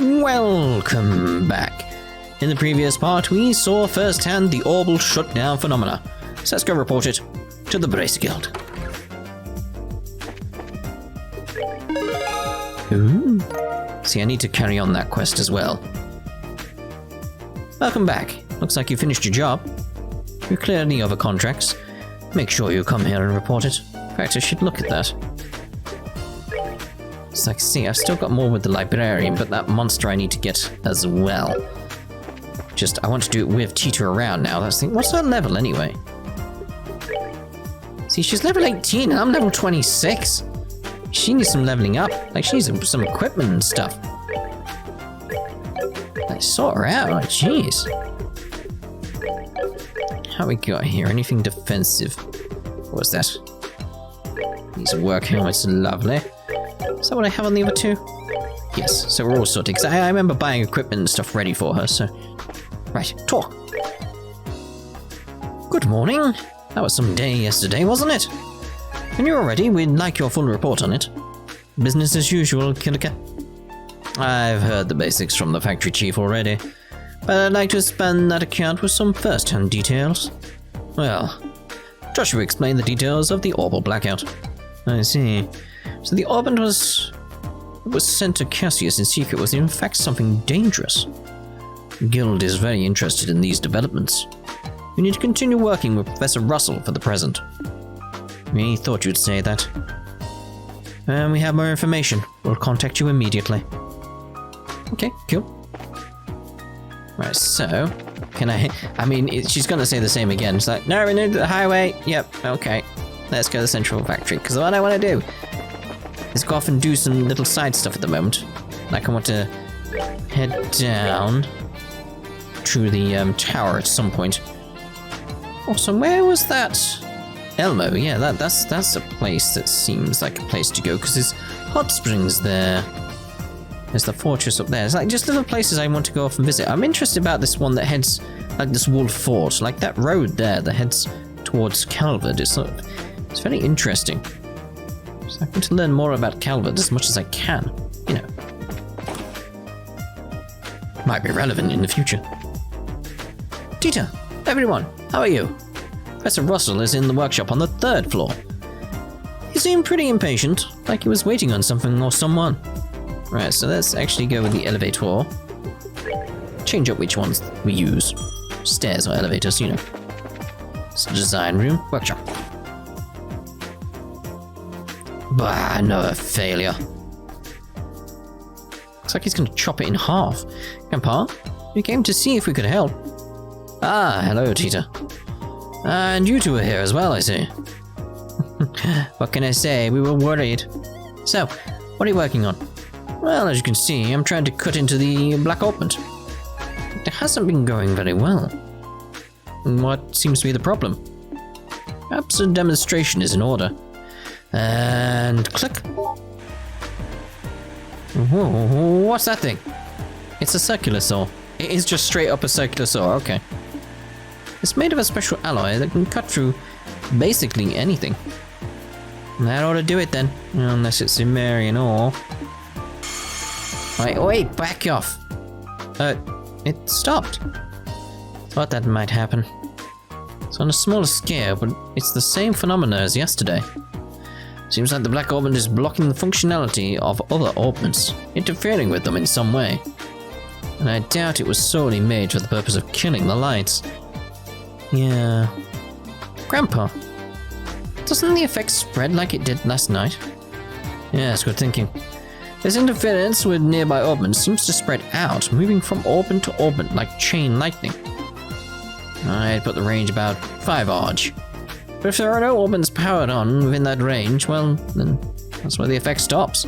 Welcome back. In the previous part, we saw firsthand the orbital shutdown phenomena. So let's go report it to the Bracer Guild. Ooh. See, I need to carry on that quest as well. Welcome back. Looks like you finished your job. You cleared any other contracts. Make sure you come here and report it. In fact, I should look at that. It's like, see, I've still got more with the librarian, but that monster I need to get as well. I want to do it with Tita around now. That's the thing. What's her level anyway? See, she's level 18 and I'm level 26. She needs some leveling up. Like, she needs some equipment and stuff. I sort her out. Like, jeez. How we got here? Anything defensive? What was that? These are work helmets. Lovely. Is that what I have on the other two? Yes, so we're all sorted. Because I remember buying equipment and stuff ready for her, so... Right, talk. Good morning. That was some day yesterday, wasn't it? When you're ready, we'd like your full report on it. Business as usual, Kilika. I've heard the basics from the factory chief already, but I'd like to expand that account with some first-hand details. Well, Joshua explained the details of the orbital blackout. I see. So the orbit was sent to Cassius in secret was in fact something dangerous. The guild is very interested in these developments. We need to continue working with Professor Russell for the present. We thought you'd say that. When we have more information, we'll contact you immediately. Okay, cool. Right, so... I mean, she's gonna say the same again. It's like, no, we need the highway. Yep, okay. Let's go to the central factory. Because what I want to do is go off and do some little side stuff at the moment. Like, I want to head down to the tower at some point. Awesome, where was that? Elmo, yeah, that's a place that seems like a place to go, because there's hot springs there. There's the fortress up there. It's like just little places I want to go off and visit. I'm interested about this one that heads, like this wolf fort, like that road there that heads towards Calvert. It's very interesting. So I want to learn more about Calvert as much as I can, you know. Might be relevant in the future. Tita, everyone, how are you? Professor Russell is in the workshop on the 3rd floor. He seemed pretty impatient, like he was waiting on something or someone. Right, so let's actually go with the elevator. Change up which ones we use. Stairs or elevators, you know. It's the design room, workshop. Bah, another failure. Looks like he's going to chop it in half. Grandpa, we came to see if we could help. Ah, hello, Tita. And you two are here as well, I see. What can I say? We were worried. So, what are you working on? Well, as you can see, I'm trying to cut into the black ointment. It hasn't been going very well. What seems to be the problem? Perhaps a demonstration is in order. And click. Whoa, what's that thing? It's a circular saw. It is just straight up a circular saw, okay. It's made of a special alloy that can cut through basically anything. That ought to do it then, unless it's Sumerian ore. Wait, back off. It stopped. Thought that might happen. It's on a smaller scale, but it's the same phenomena as yesterday. Seems like the black orbment is blocking the functionality of other orbments, interfering with them in some way. And I doubt it was solely made for the purpose of killing the lights. Yeah. Grandpa, doesn't the effect spread like it did last night? Yes, good thinking. This interference with nearby orbments seems to spread out, moving from orbment to orbment like chain lightning. I'd put the range about 5 Arg. But if there are no orbments powered on within that range, well, then that's where the effect stops.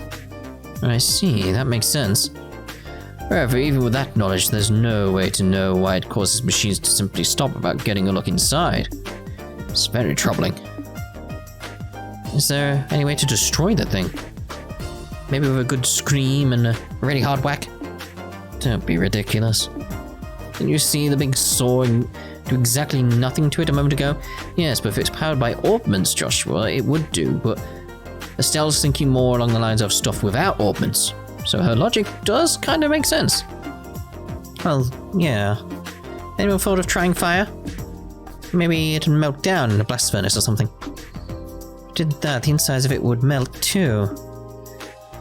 I see, that makes sense. However, even with that knowledge, there's no way to know why it causes machines to simply stop without getting a look inside. It's very troubling. Is there any way to destroy the thing? Maybe with a good scream and a really hard whack? Don't be ridiculous. Didn't you see the big saw and do exactly nothing to it a moment ago? Yes, but if it's powered by orbments, Joshua, it would do, but Estelle's thinking more along the lines of stuff without orbments. So her logic does kind of make sense. Well, yeah. Anyone thought of trying fire? Maybe it'd melt down in a blast furnace or something. If we did that, the insides of it would melt too.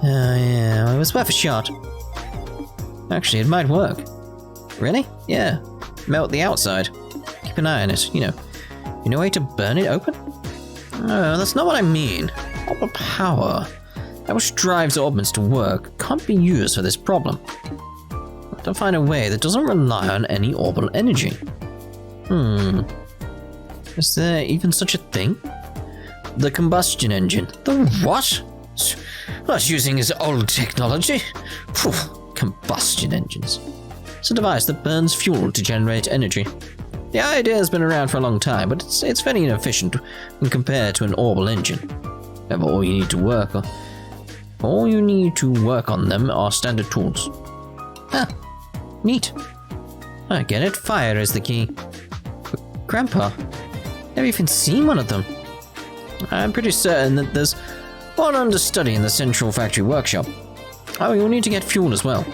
Yeah, well, it was worth a shot. Actually, it might work. Really? Yeah. Melt the outside. Keep an eye on it, you know. You know a way to burn it open? No, that's not what I mean. Orbital power. That which drives orbments to work can't be used for this problem. I have to find a way that doesn't rely on any orbital energy. Is there even such a thing? The combustion engine. The what? Not using his old technology. Phew, combustion engines. It's a device that burns fuel to generate energy. The idea has been around for a long time, but it's very inefficient when compared to an orbital engine. However, all you need to work on them are standard tools. Ah, neat. I get it. Fire is the key. But Grandpa, never even seen one of them. I'm pretty certain that there's one understudy in the central factory workshop. Oh, you'll need to get fuel as well.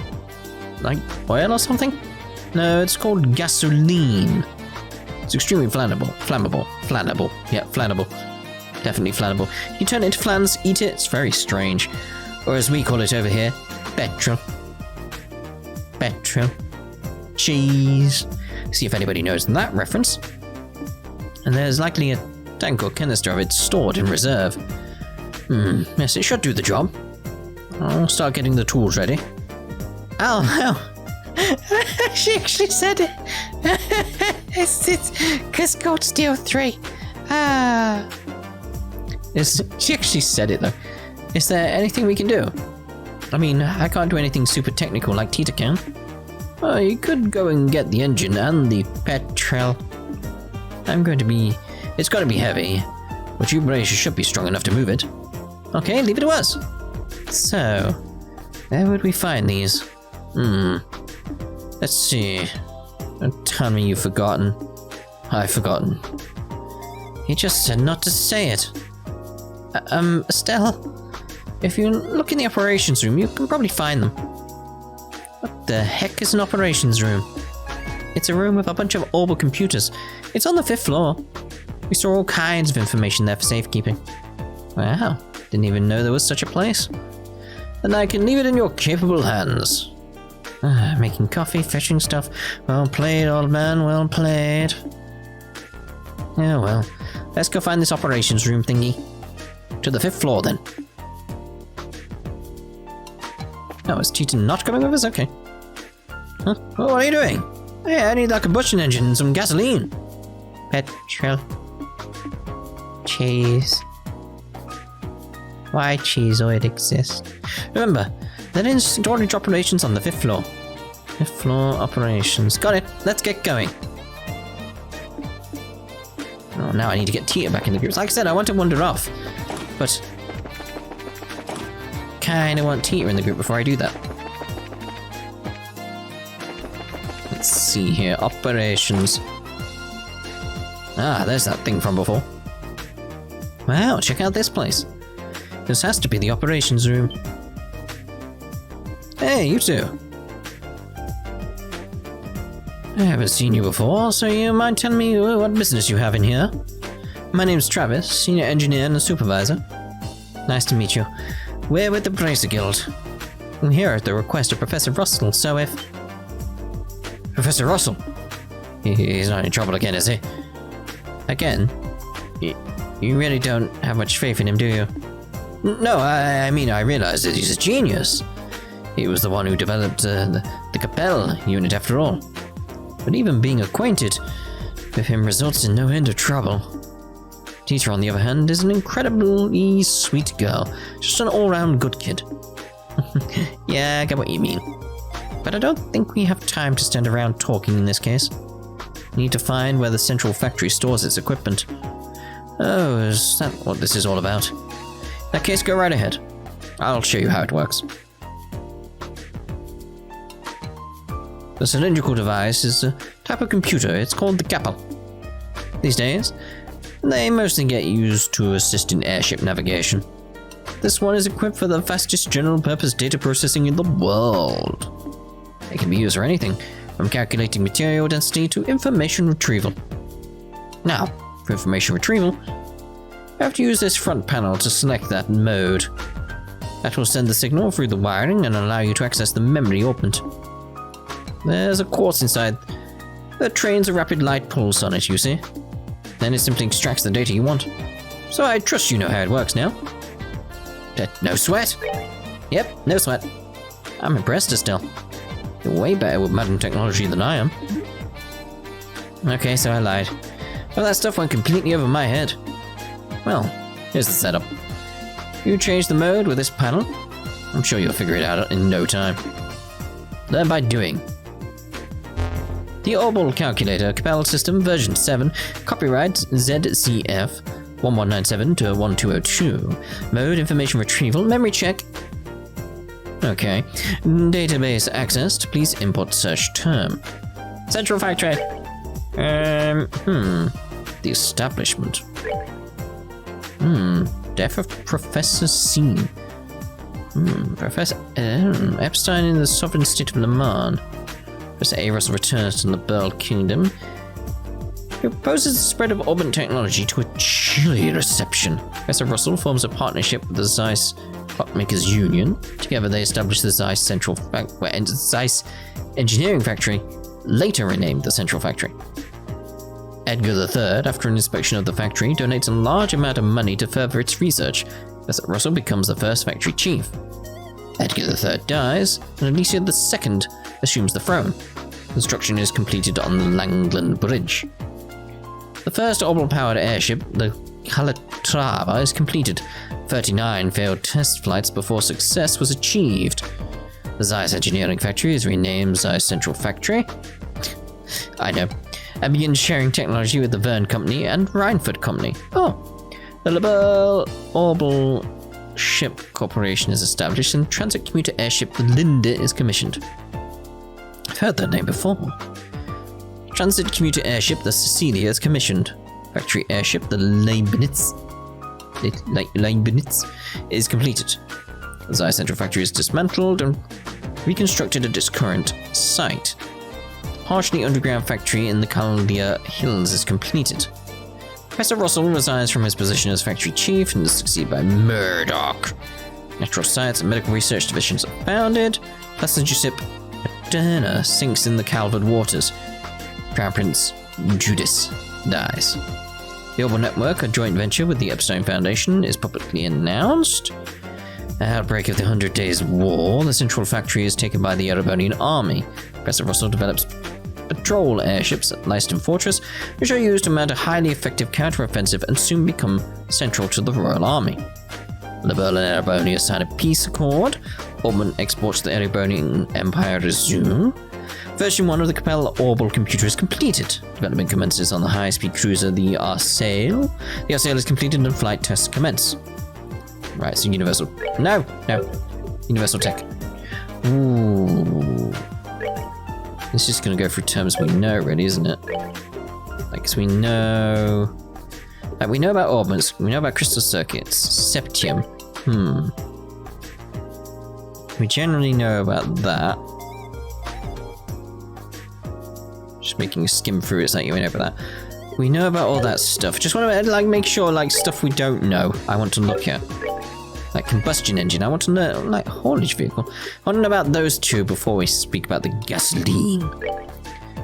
Like oil or something? No, it's called gasoline. It's extremely flammable. Yeah, flammable. Definitely flammable. You turn it into flans, eat it, it's very strange. Or as we call it over here, petrol. Petrol. Cheese. See if anybody knows that reference. And there's likely a tank or canister of it stored in reserve. Yes, it should do the job. I'll start getting the tools ready. Oh. She actually said it. It's Code Steel 3. She actually said it though. Is there anything we can do? I mean, I can't do anything super technical like Tita can. Well, you could go and get the engine and the petrol. It's going to be heavy, but you braces should be strong enough to move it. Okay, leave it to us. So, where would we find these? Let's see. Don't tell me you've forgotten. I've forgotten. He just said not to say it. Estelle, if you look in the operations room, you can probably find them. What the heck is an operations room? It's a room with a bunch of orbital computers. It's on the 5th floor. We store all kinds of information there for safekeeping. Wow, didn't even know there was such a place. And I can leave it in your capable hands. Making coffee, fetching stuff. Well played, old man, well played. Yeah, well, let's go find this operations room thingy. To the 5th floor, then. Oh, is Tita not coming with us? Okay. Huh? Oh, what are you doing? Hey, I need that combustion engine and some gasoline. Petrol. Cheese. Why Cheesoid exist? Remember, there is storage operations on the 5th floor. 5th floor operations. Got it. Let's get going. Oh, now I need to get Tita back in the group. Like I said, I want to wander off. But kinda want Tita in the group before I do that. Let's see here. Operations. Ah, there's that thing from before. Wow, check out this place. This has to be the operations room. Hey, you two. I haven't seen you before, so you mind telling me what business you have in here? My name's Travis, senior engineer and supervisor. Nice to meet you. We're with the Bracer Guild. I'm here at the request of Professor Russell, so if... Professor Russell? He's not in trouble again, is he? Again? You really don't have much faith in him, do you? No, I mean, I realize that he's a genius. He was the one who developed the Capel unit after all. But even being acquainted with him results in no end of trouble. Tita, on the other hand, is an incredibly sweet girl. Just an all-round good kid. Yeah, I get what you mean. But I don't think we have time to stand around talking in this case. We need to find where the central factory stores its equipment. Oh, is that what this is all about? In that case, go right ahead. I'll show you how it works. The cylindrical device is a type of computer. It's called the Capel. These days, they mostly get used to assist in airship navigation. This one is equipped for the fastest general-purpose data processing in the world. It can be used for anything, from calculating material density to information retrieval. Now, for information retrieval, you have to use this front panel to select that mode. That will send the signal through the wiring and allow you to access the memory augment. There's a quartz inside that trains a rapid light pulse on it, you see. Then it simply extracts the data you want. So I trust you know how it works now. No sweat? Yep, no sweat. I'm impressed, Estelle. You're way better with modern technology than I am. Okay, so I lied. But that stuff went completely over my head. Well, here's the setup. You change the mode with this panel. I'm sure you'll figure it out in no time. Learn by doing. The Liberl Calculator Capel System version 7, copyright ZCF 1197 to 1202. Mode information retrieval, memory check. Okay. Database accessed. Please import search term. Central factory. The establishment. Death of Professor C. Professor Epstein in the sovereign state of Le Mans. Professor A. Russell returns to the Liberl Kingdom. He proposes the spread of augment technology to a chilly reception. Professor Russell forms a partnership with the Zeiss Clockmakers Union. Together they establish the Zeiss Zeiss Engineering Factory, later renamed the Central Factory. Edgar III, after an inspection of the factory, donates a large amount of money to further its research. Professor Russell becomes the first factory chief. Edgar III dies, and Alicia II assumes the throne. Construction is completed on the Langland Bridge. The first Liberl-powered airship, the Calatrava, is completed. 39 failed test flights before success was achieved. The Zeiss Engineering Factory is renamed Zeiss Central Factory. I know. And begins sharing technology with the Verne Company and Reinford Company. Oh. The Liberl Ship Corporation is established and transit commuter airship the Linda is commissioned. I've heard that name before. Transit commuter airship the Cecilia is commissioned. Factory airship the Leibniz is completed. The Zeiss Central Factory is dismantled and reconstructed at its current site. The partially underground factory in the Caldia Hills is completed. Professor Russell resigns from his position as factory chief and is succeeded by Murdoch. Natural Science and Medical Research Divisions are founded. Passenger ship Moderna sinks in the Calvard waters. Crown Prince Judas dies. The Liberl Network, a joint venture with the Epstein Foundation, is publicly announced. At the outbreak of the 100 Days War, the Central Factory is taken by the Erebonian Army. Professor Russell develops patrol airships at Leiston Fortress, which are used to mount a highly effective counteroffensive and soon become central to the Royal Army. Liberl and Erebonia sign a peace accord. Augment exports to the Erebonian Empire resume. Version 1 of the Capel Liberl computer is completed. Development commences on the high-speed cruiser, the Arsail. The Arsail is completed and flight tests commence. Right, so Universal... No! Universal Tech. Ooh. This is going to go through terms we know already, isn't it? Like, 'cause we know... Like, we know about augments, we know about crystal circuits, septium. We generally know about that. Just making a skim through it, so you know about that. We know about all that stuff. Just want to like make sure like stuff we don't know. I want to look at. Like combustion engine. I want to know like haulage vehicle. I want to know about those two before we speak about the gasoline.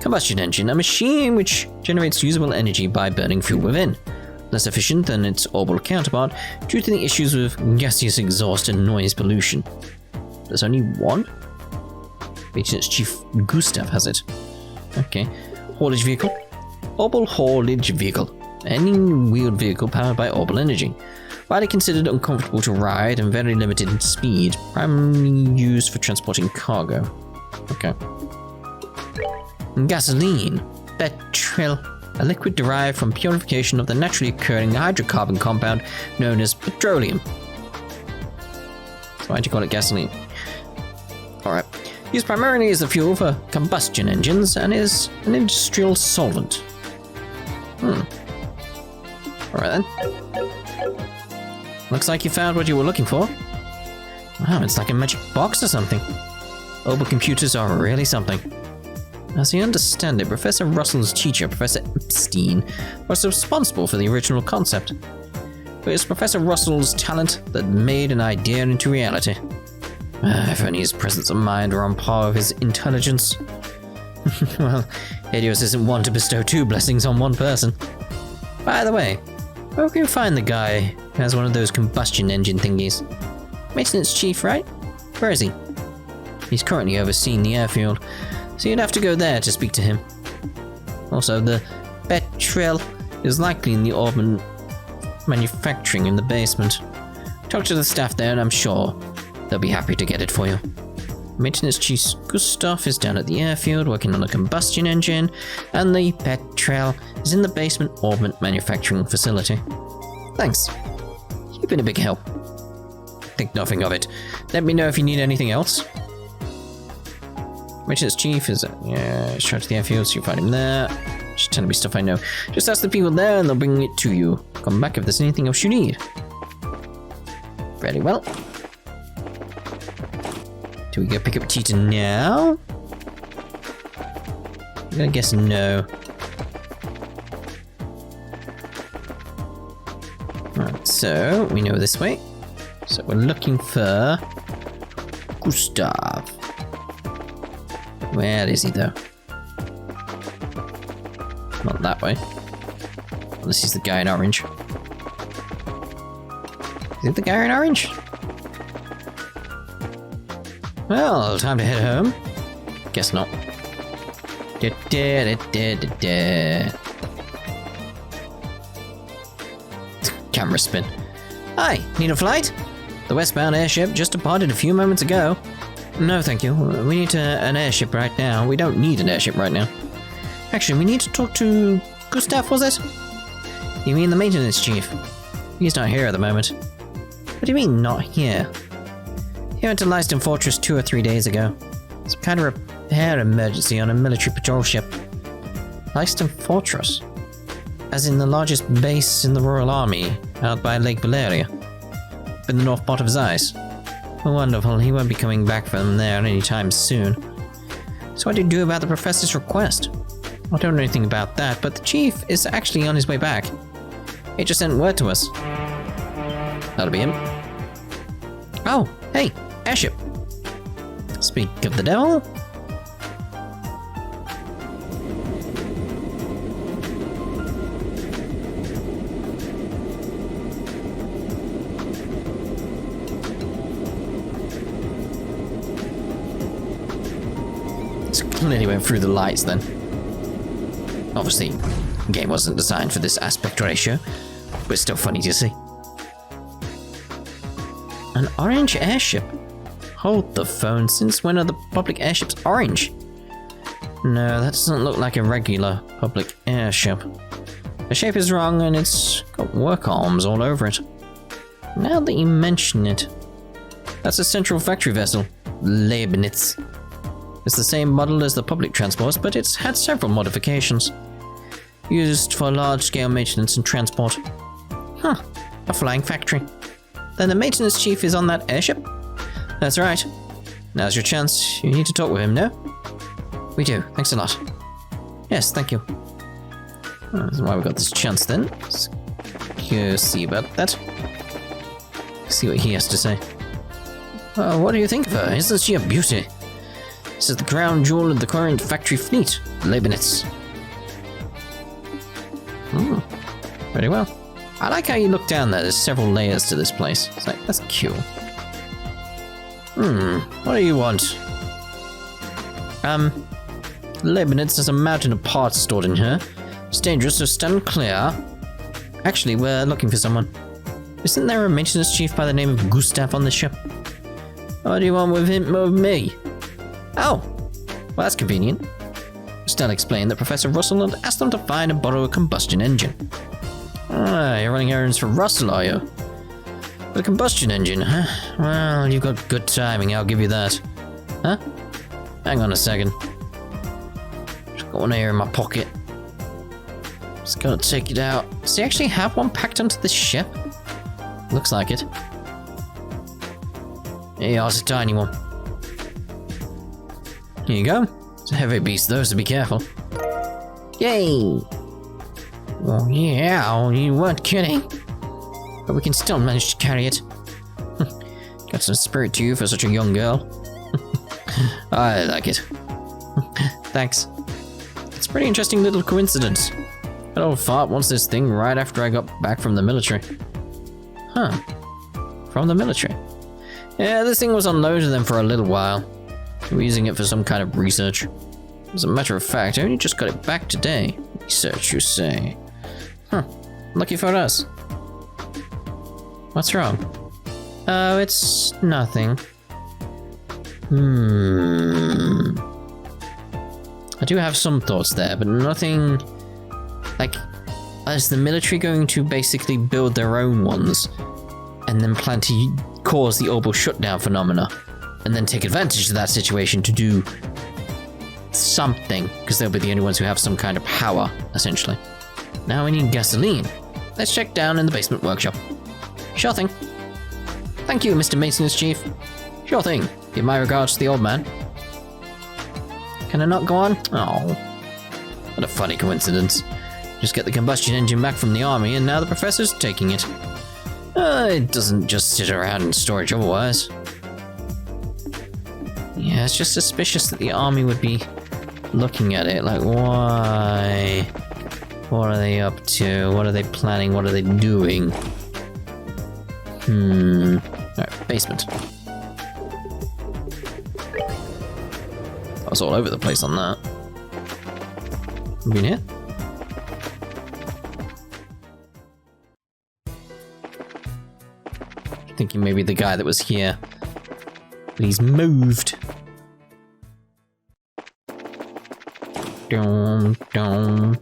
Combustion engine, a machine which generates usable energy by burning fuel within. Less efficient than its Liberl counterpart due to the issues with gaseous exhaust and noise pollution. There's only one? Maintenance Chief Gustav has it. Okay. Haulage vehicle. Liberl haulage vehicle. Any wheeled vehicle powered by Liberl energy. Widely considered uncomfortable to ride and very limited in speed. Primarily used for transporting cargo. Okay. Gasoline. Petrol. A liquid derived from purification of the naturally occurring hydrocarbon compound known as petroleum. So why'd you call it gasoline? Alright. Used primarily as a fuel for combustion engines and is an industrial solvent. Alright then. Looks like you found what you were looking for. Wow, it's like a magic box or something. Oh, but computers are really something. As I understand it, Professor Russell's teacher, Professor Epstein, was responsible for the original concept. It was Professor Russell's talent that made an idea into reality. If only his presence of mind were on par with his intelligence. Well, Helios isn't one to bestow 2 blessings on one person. By the way, where can you find the guy who has one of those combustion engine thingies? Maintenance chief, right? Where is he? He's currently overseeing the airfield, so you'd have to go there to speak to him. Also, the petrel is likely in the Auburn manufacturing in the basement. Talk to the staff there and I'm sure they'll be happy to get it for you. Maintenance Chief Gustav is down at the airfield working on a combustion engine, and the petrel is in the basement Auburn manufacturing facility. Thanks. You've been a big help. Think nothing of it. Let me know if you need anything else. Maintenance Chief is shout to the airfield so you find him there. Just telling me stuff I know. Just ask the people there and they'll bring it to you. Come back if there's anything else you need. Very well. Do we go pick up Cheetah now? I'm gonna guess no. Right, so we know this way. So we're looking for Gustav. Where is he though? Not that way. Unless he's the guy in orange. Is it the guy in orange? Well, time to head home. Guess not. Camera spin. Hi, need a flight? The westbound airship just departed a few moments ago. No, thank you. We need an airship right now. We don't need an airship right now. Actually, we need to talk to Gustav, was it? You mean the maintenance chief? He's not here at the moment. What do you mean, not here? He went to Leiston Fortress 2 or 3 days ago. Some kind of repair emergency on a military patrol ship. Leiston Fortress? As in the largest base in the Royal Army, out by Lake Valeria. Up in the north part of his ice. Wonderful, he won't be coming back from there anytime soon. So what do you do about the professor's request? I don't know anything about that, but the chief is actually on his way back. He just sent word to us. That'll be him. Oh, hey, airship. Speak of the devil. Clearly went through the lights then. Obviously, the game wasn't designed for this aspect ratio, but it's still funny to see. An orange airship? Hold the phone, since when are the public airships orange? No, that doesn't look like a regular public airship. The shape is wrong and it's got work arms all over it. Now that you mention it, that's a central factory vessel, Leibniz. It's the same model as the public transports, but it's had several modifications. Used for large-scale maintenance and transport. Huh, a flying factory. Then the maintenance chief is on that airship? That's right. Now's your chance. You need to talk with him, no? We do, thanks a lot. Yes, thank you. That's why we got this chance then. Let's go see about that. See what he has to say. What do you think of her? Isn't she a beauty? This is the crown jewel of the current factory fleet, Leibniz. Very well. I like how you look down there. There's several layers to this place. It's like, that's cute. What do you want? Leibniz has a mountain of parts stored in here. It's dangerous, so stand clear. Actually, we're looking for someone. Isn't there a maintenance chief by the name of Gustav on this ship? What do you want with him, with me? Oh, well that's convenient. Estelle explained that Professor Russell had asked them to find and borrow a combustion engine. Ah, you're running errands for Russell, are you? With a combustion engine, huh? Well, you've got good timing, I'll give you that. Huh? Hang on a second. Just got one here in my pocket. Just gotta take it out. Does he actually have one packed onto this ship? Looks like it. Yeah, it's a tiny one. Here you go. It's a heavy beast though, so be careful. Yay! Oh yeah, you weren't kidding. But we can still manage to carry it. Got some spirit to you for such a young girl. I like it. Thanks. It's a pretty interesting little coincidence. That old fart wants this thing right after I got back from the military. Huh. From the military. Yeah, this thing was unloaded to them for a little while. They were using it for some kind of research. As a matter of fact, I only just got it back today. Research, you say? Huh. Lucky for us. What's wrong? Oh, it's nothing. I do have some thoughts there, but nothing... Like, is the military going to basically build their own ones and then plan to cause the orbital shutdown phenomena and then take advantage of that situation to do something, because they'll be the only ones who have some kind of power, essentially. Now we need gasoline. Let's check down in the basement workshop. Sure thing. Thank you, Mr. Maintenance Chief. Sure thing. Give my regards to the old man. Can I not go on? Oh, what a funny coincidence. Just get the combustion engine back from the army and now the professor's taking it. It doesn't just sit around in storage otherwise. Yeah, it's just suspicious that the army would be looking at it. Like, why? What are they up to? What are they planning? What are they doing? Alright, basement. I was all over the place on that. Been here? Thinking maybe the guy that was here. But he's moved. Dum, dum.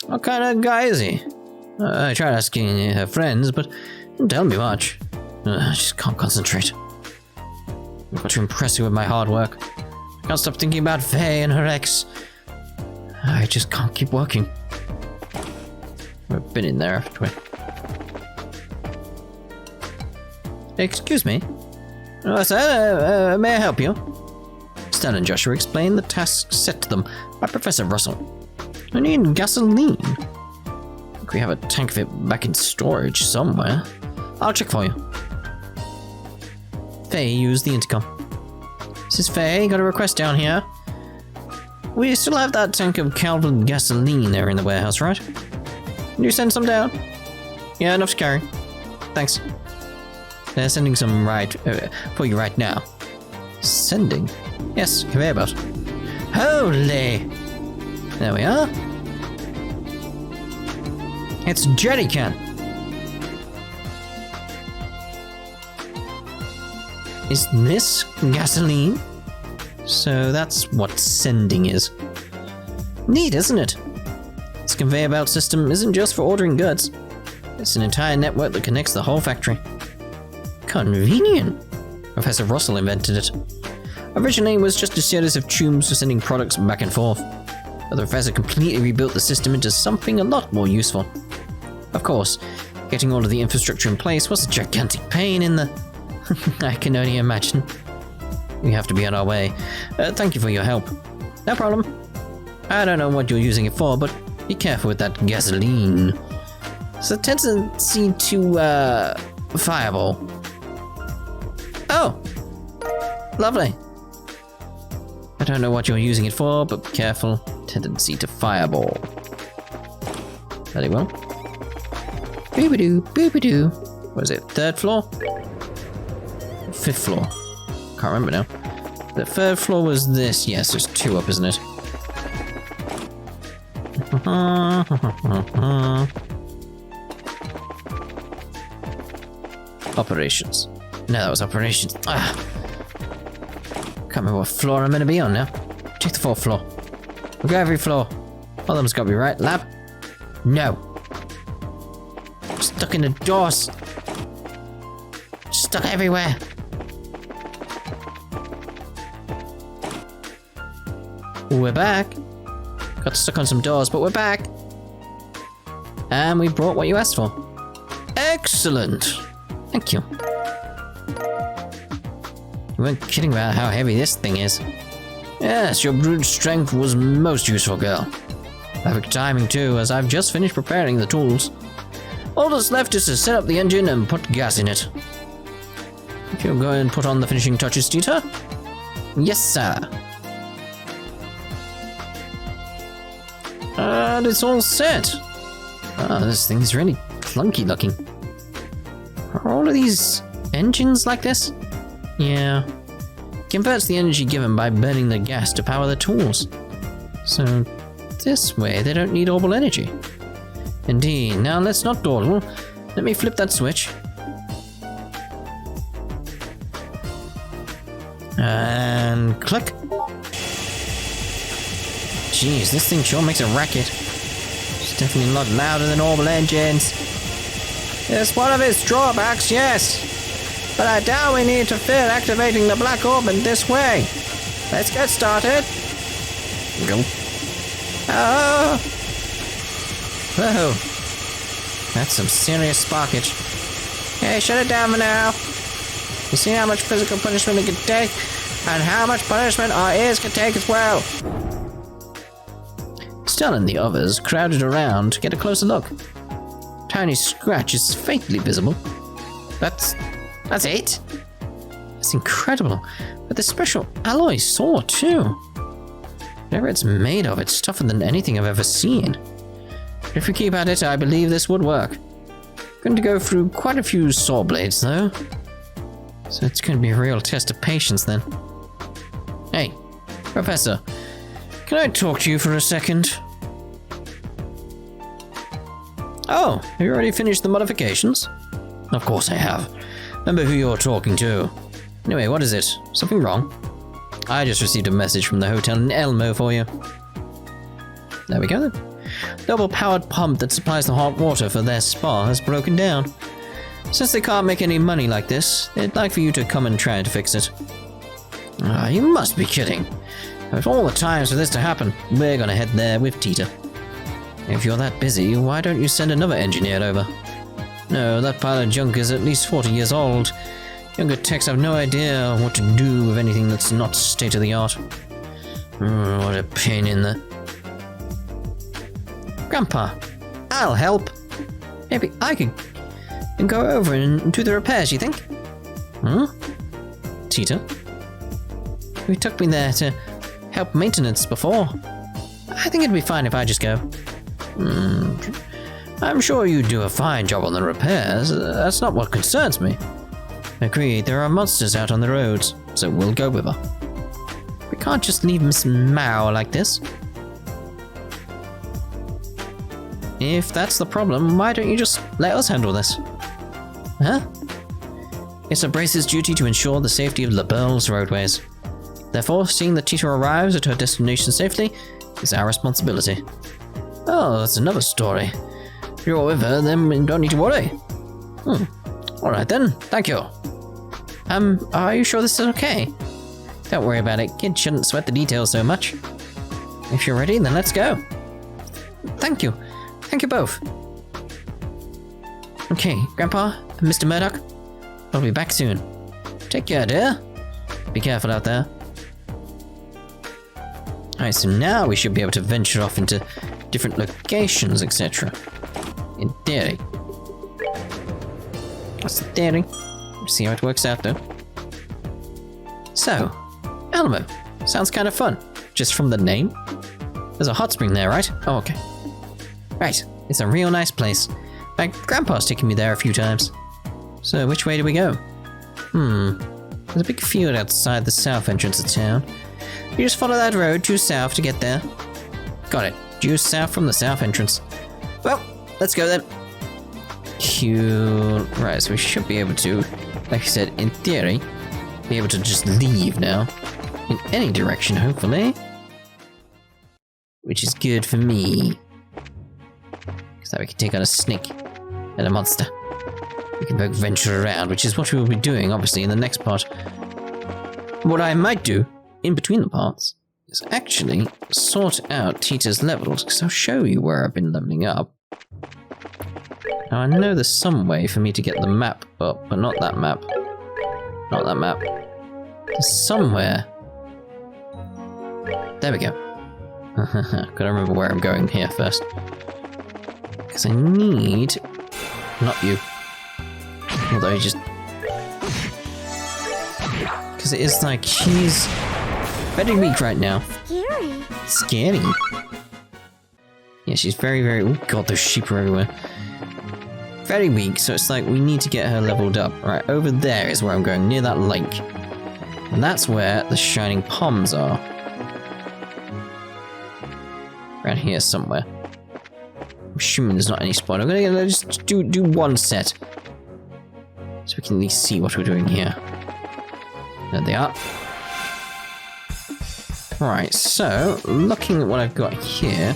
What kind of guy is he? I tried asking her friends, but didn't tell me much. I just can't concentrate. I've got to impress you with my hard work. I can't stop thinking about Faye and her ex. I just can't keep working. We've been in there, haven't we? Excuse me? Sir, may I help you? Estelle and Joshua explained the task set to them by Professor Russell. I need gasoline. I think we have a tank of it back in storage somewhere. I'll check for you. Faye used the intercom. This is Faye, got a request down here. We still have that tank of Calvin gasoline there in the warehouse, right? Can you send some down? Yeah, enough to carry. Thanks. They're sending some for you right now. Sending? Yes, conveyor belt. Holy! There we are. It's jerry can. Is this gasoline? So that's what sending is. Neat, isn't it? This conveyor belt system isn't just for ordering goods. It's an entire network that connects the whole factory. Convenient. Professor Russell invented it. Originally, it was just a series of tubes for sending products back and forth. But the professor completely rebuilt the system into something a lot more useful. Of course, getting all of the infrastructure in place was a gigantic pain in the... I can only imagine. We have to be on our way. Thank you for your help. No problem. I don't know what you're using it for, but be careful with that gasoline. It's a tendency to, fireball. Oh! Lovely. I don't know what you're using it for, but be careful. Tendency to fireball. Very well. Boobadoo, boobadoo. What is it? Third floor? Fifth floor. Can't remember now. The third floor was this. Yes, there's two up, isn't it? Operations. No, that was operations. Ah. Can't remember what floor I'm meant to be on now. Check the fourth floor. We'll go every floor. All of them's got to be right. Lab? No. I'm stuck in the doors. Stuck everywhere. We're back. Got stuck on some doors, but we're back. And we brought what you asked for. Excellent. Thank you. You weren't kidding about how heavy this thing is. Yes, your brute strength was most useful, girl. Perfect timing too, as I've just finished preparing the tools. All that's left is to set up the engine and put gas in it. If you'll go and put on the finishing touches, Tita? Yes, sir. And it's all set. Ah, this thing's really clunky looking. Are all of these engines like this? Yeah. Converts the energy given by burning the gas to power the tools. So this way they don't need orbital energy. Indeed. Now let's not dawdle. Let me flip that switch. And click. Jeez, this thing sure makes a racket. It's definitely a lot louder than orbital engines. It's one of its drawbacks, yes. But I doubt we need to fear activating the black orb in this way. Let's get started. Go. Oh! Whoa. That's some serious sparkage. Hey, shut it down for now. You see how much physical punishment it can take? And how much punishment our ears can take as well. Estelle and the others crowded around to get a closer look. Tiny scratch is faintly visible. That's it? That's incredible. But the special alloy saw too. Whatever it's made of, it's tougher than anything I've ever seen. But if we keep at it, I believe this would work. Going to go through quite a few saw blades though. So it's going to be a real test of patience then. Hey, Professor, can I talk to you for a second? Oh, have you already finished the modifications? Of course I have. Remember who you're talking to. Anyway, what is it? Something wrong? I just received a message from the hotel in Elmo for you. There we go then. Double-powered pump that supplies the hot water for their spa has broken down. Since they can't make any money like this, they'd like for you to come and try to fix it. Ah, you must be kidding. Of all the times for this to happen, we're gonna head there with Tita. If you're that busy, why don't you send another engineer over? No, that pile of junk is at least 40 years old. Younger techs have no idea what to do with anything that's not state-of-the-art. What a pain in the... Grandpa, I'll help. Maybe I could go over and do the repairs, you think? Huh? Tita? You took me there to help maintenance before. I think it'd be fine if I just go. I'm sure you do a fine job on the repairs. That's not what concerns me. Agreed, there are monsters out on the roads, so we'll go with her. We can't just leave Miss Mao like this. If that's the problem, why don't you just let us handle this? Huh? It's a brace's duty to ensure the safety of Liberl's roadways. Therefore, seeing that Tita arrives at her destination safely is our responsibility. Oh, that's another story. If you're with her, then we don't need to worry. Alright then, thank you. Are you sure this is okay? Don't worry about it, kids shouldn't sweat the details so much. If you're ready, then let's go. Thank you. Thank you both. Okay, Grandpa and Mr. Murdoch, I'll be back soon. Take care, dear. Be careful out there. Alright, so now we should be able to venture off into different locations, etc. In theory. That's the theory. Let's see how it works out, though. So, Elmo. Sounds kind of fun. Just from the name. There's a hot spring there, right? Oh, okay. Right, it's a real nice place. My grandpa's taken me there a few times. So, which way do we go? There's a big field outside the south entrance of town. You just follow that road due south to get there. Got it. Due south from the south entrance. Well, let's go then. Cool. Right, so we should be able to, like I said, in theory, be able to just leave now. In any direction, hopefully. Which is good for me. Because that we can take on a snake and a monster. We can both venture around, which is what we will be doing, obviously, in the next part. What I might do, in between the parts, is actually sort out Tita's levels, because I'll show you where I've been leveling up. Now I know there's some way for me to get the map up, but not that map. Not that map. There's somewhere. There we go. Gotta remember where I'm going here first. Because I need... Not you. Although you just... Because it is like, she's very weak right now. Scary. Scary? Yeah, she's very, very... Oh god, those sheep are everywhere. Very weak, so it's like we need to get her leveled up. Right, over there is where I'm going, near that lake. And that's where the shining palms are. Around here somewhere. I'm assuming there's not any spawn. I'm gonna just do one set. So we can at least see what we're doing here. There they are. Right, so, looking at what I've got here,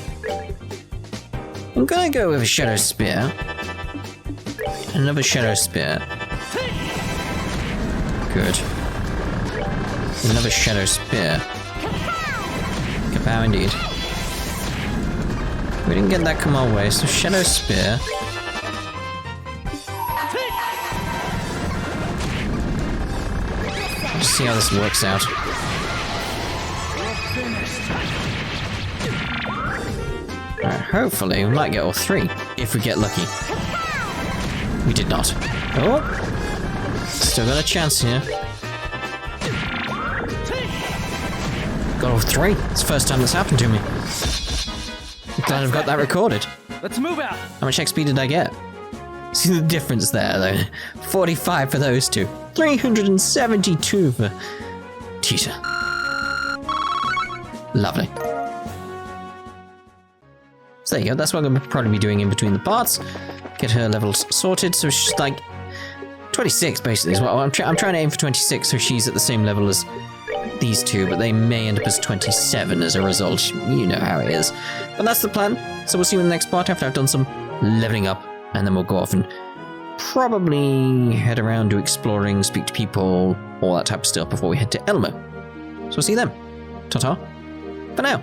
I'm gonna go with a Shadow Spear. Another Shadow Spear. Good. Another Shadow Spear. Kapow indeed. We didn't get that come our way, so Shadow Spear. Let's see how this works out. Alright, hopefully we might get all three, if we get lucky. We did not. Oh! Still got a chance here. Got all three. It's the first time that's happened to me. I'm glad I've got that recorded. Let's move out. How much XP did I get? See the difference there, though. 45 for those two. 372 for Tita. Lovely. So there you go. That's what I'm going to probably be doing in between the parts. Get her levels sorted. So she's like 26, basically, is what I'm trying to aim for 26, so she's at the same level as these two, but they may end up as 27 as a result. You know how it is. But that's the plan. So we'll see you in the next part after I've done some leveling up, and then we'll go off and probably head around, do exploring, speak to people, all that type of stuff before we head to Elmo. So we'll see you then. Ta-ta. For now.